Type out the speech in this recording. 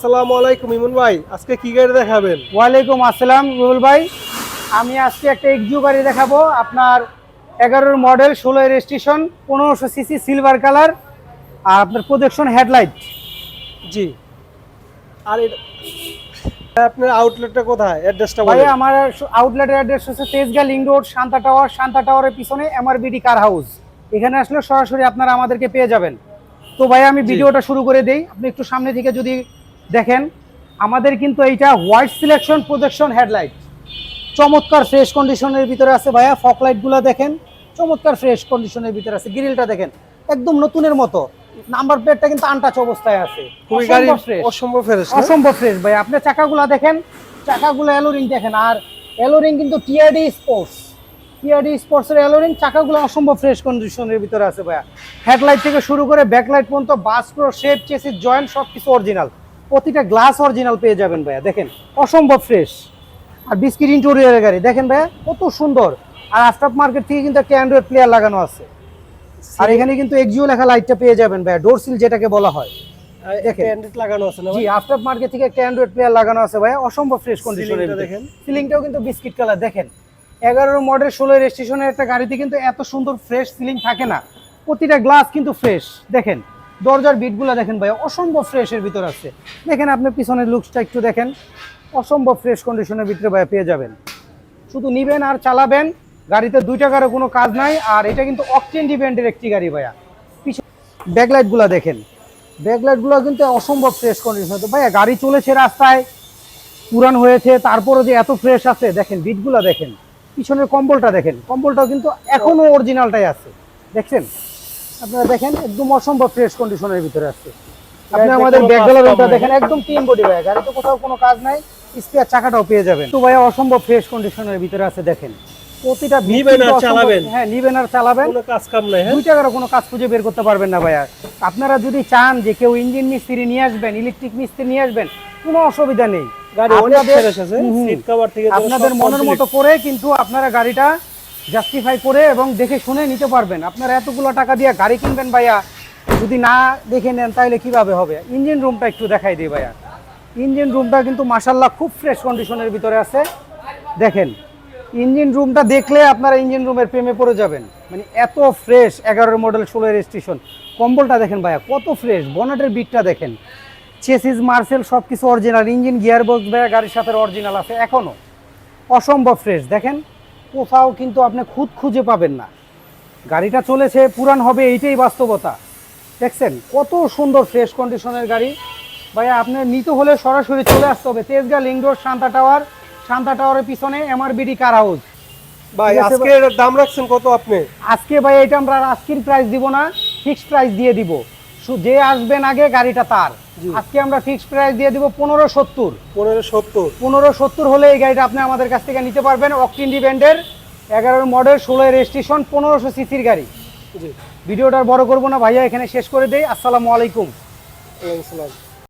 আসসালামু আলাইকুম ইমন ভাই, আজকে কি গাড়ি দেখাবেন? ওয়ালাইকুম আসসালাম রুহুল ভাই। আমি আজকে একটা এক্সিউ গাড়ি দেখাবো আপনার 11 model 16 registration 1500 CC silver colour আর আপনার প্রজেকশন হেডলাইট। জি। আর আপনার আউটলেটটা কোথায়? অ্যাড্রেসটা ভাই বলেন। আমার আউটলেটের অ্যাড্রেস হচ্ছে তেজগাঁ লিংক রোড শান্তা টাওয়ারের পিছনে এমআরবিডি কার হাউস। এখানে আসলে সরাসরি আপনারা আমাদেরকে পেয়ে যাবেন। তো ভাই আমি ভিডিওটা শুরু করে দেই, আপনি একটু সামনে থেকে যদি দেখেন আমাদের কিন্তু এইটা হোয়াইট সিলেকশন প্রজেকশন হেডলাইট, চমৎকার ফ্রেশ কন্ডিশনের ভিতরে আছে ভাইয়া। ফক লাইটগুলো দেখেন, চমৎকার ফ্রেশ কন্ডিশনের ভিতরে আছে। গ্রিলটা দেখেন একদম নতুনের মতো, নাম্বার প্লেটটা কিন্তু আনটাচ অবস্থায় আছে। খুবই গাড়ি অসম্ভব ফ্রেশ, অসম্ভব ফ্রেশ ভাই। আপনি চাকাগুলো দেখেন, চাকাগুলো অ্যালোরিং দেখেন, আর অ্যালোরিং কিন্তু টিআরডি স্পোর্টসের অ্যালোরিং। চাকাগুলো অসম্ভব ফ্রেশ কন্ডিশনের ভিতরে আছে ভাইয়া। হেডলাইট থেকে শুরু করে ব্যাকলাইট পর্যন্ত বাস্কো শেপ চেসিস জয়েন্ট সবকিছু অরিজিনাল, প্রতিটা গ্লাস অরিজিনাল পেয়ে যাবেন ভাইয়া। দেখেন অসম্ভব ফ্রেশ। আর বিস্কিট ইন্টেরিয়রের গাড়ি দেখেন ভাইয়া কত সুন্দর। আর আফটার মার্কেট থেকে কিন্তু একটা অ্যান্ড্রয়েড প্লেয়ার লাগানো আছে। আর এখানে কিন্তু এক্সিও লেখা লাইটটা পেয়ে যাবেন ভাইয়া, ডোর সিল যেটাকে বলা হয়। দেখেন অ্যান্ড্রয়েড লাগানো আছে না? জি, আফটার মার্কেট থেকে একটা অ্যান্ড্রয়েড প্লেয়ার লাগানো আছে ভাইয়া, অসম্ভব ফ্রেশ কন্ডিশনে দেখেন। সিলিংটাও কিন্তু বিস্কিট কালার দেখেন। 11 মডেল 16 রেজিস্ট্রেশনের একটা গাড়িতে কিন্তু এত সুন্দর ফ্রেশ সিলিং থাকে না। প্রতিটা গ্লাস কিন্তু ফ্রেশ দেখেন। দরজার বিটগুলো দেখেন ভাইয়া, অসম্ভব ফ্রেশের ভিতর আছে। দেখেন আপনি পিছনের লুকসটা একটু দেখেন, অসম্ভব ফ্রেশ কন্ডিশনের ভিতরে ভাইয়া পেয়ে যাবেন। শুধু নিবেন আর চালাবেন, গাড়িতে 2 টাকারও কোনো কাজ নাই। আর এটা কিন্তু অকটেন ডিপেন্ডের একটি গাড়ি ভাইয়া। পিছনে ব্যাকলাইটগুলো দেখেন, ব্যাকলাইটগুলো কিন্তু অসম্ভব ফ্রেশ কন্ডিশন। তো ভাইয়া গাড়ি চলেছে রাস্তায়, পুরান হয়েছে, তারপরে যে এত ফ্রেশ আছে দেখেন। বিটগুলো দেখেন, পিছনের কম্বলটা দেখেন, কম্বলটাও কিন্তু এখনো অরিজিনালটাই আছে। দেখছেন আপনারা দেখেন, একদম অসম্ভব ফ্রেশ কন্ডিশনের ভিতরে আছে। আপনি আমাদের ব্যাকগ্রাউন্ডটা দেখেন, একদম টিম বডি ভাইয়া। গাড়িতে কোথাও কোনো কাজ নাই, স্পেয়ার চাকাটাও পেয়ে যাবেন। তো ভাইয়া অসম্ভব ফ্রেশ কন্ডিশনের ভিতরে আছে দেখেন। প্রতিটা নিবেন আর চালাবেন। হ্যাঁ, নিবেন আর চালাবেন, কোনো কাজ কাম নাই। 2 টাকারও কোনো কাজ খুঁজে বের করতে পারবেন না ভাইয়া। আপনারা যদি চান যে কেউ ইঞ্জিন মিস্ত্রি নিয়ে আসবেন, ইলেকট্রিক মিস্ত্রি নিয়ে আসবেন, কোনো অসুবিধা নেই। গাড়ি অনেক ফ্রেশ আছে, সিট কভার থেকে আপনাদের মনের মতো করে কিন্তু আপনারা গাড়িটা জাস্টিফাই করে এবং দেখে শুনে নিতে পারবেন। আপনারা এতগুলো টাকা দিয়ে গাড়ি কিনবেন ভাইয়া, যদি না দেখে নেন তাহলে কিভাবে হবে? ইঞ্জিন রুমটা একটু দেখাই দিই ভাইয়া। ইঞ্জিন রুমটা কিন্তু মাশাআল্লাহ খুব ফ্রেশ কন্ডিশনের ভিতরে আছে। দেখেন ইঞ্জিন রুমটা দেখলে আপনারা ইঞ্জিন রুমের প্রেমে পড়ে যাবেন। মানে এত ফ্রেশ। 11 model 16 registration. কম্বলটা দেখেন ভাইয়া কত ফ্রেশ। বনেটের বিটটা দেখেন, চেসিস মার্সেল সবকিছু অরিজিনাল। ইঞ্জিন গিয়ার বক্স ভাইয়া গাড়ির সাথে অরিজিনাল আছে এখনো, অসম্ভব ফ্রেশ। দেখেন কোথাও কিন্তু আপনি খুঁজে পাবেন না। গাড়িটা চলেছে, পুরান হবে, এইটাই বাস্তবতা। দেখছেন কত সুন্দর ফ্রেশ কন্ডিশনের গাড়ি ভাইয়া। আপনার নিতে হলে সরাসরি চলে আসতে হবে তেজগাঁ লিংক রোড শান্তা টাওয়ারের পিছনে এমআরবিডি কার হাউস। ভাই আজকে এর দাম রাখছেন কত আপনি? আজকে ভাই এটা আমরা আজকের প্রাইস দিব না, ফিক্সড প্রাইস দিয়ে দিব। যে আসবেন আগে গাড়িটা তার। আজকে আমরা ফিক্সড প্রাইস দিয়ে দিব 1570। 1570 হলে এই গাড়িটা আপনি আমাদের কাছ থেকে নিতে পারবেন। অকটেন ডিপেন্ডের 11 মডেল 16 রেজিস্ট্রেশন 1500 সিসির গাড়ি। ভিডিওটা বড় করবো না ভাইয়া, এখানে শেষ করে দেই। আসসালামু আলাইকুম। ওয়ালাইকুম আসসালাম।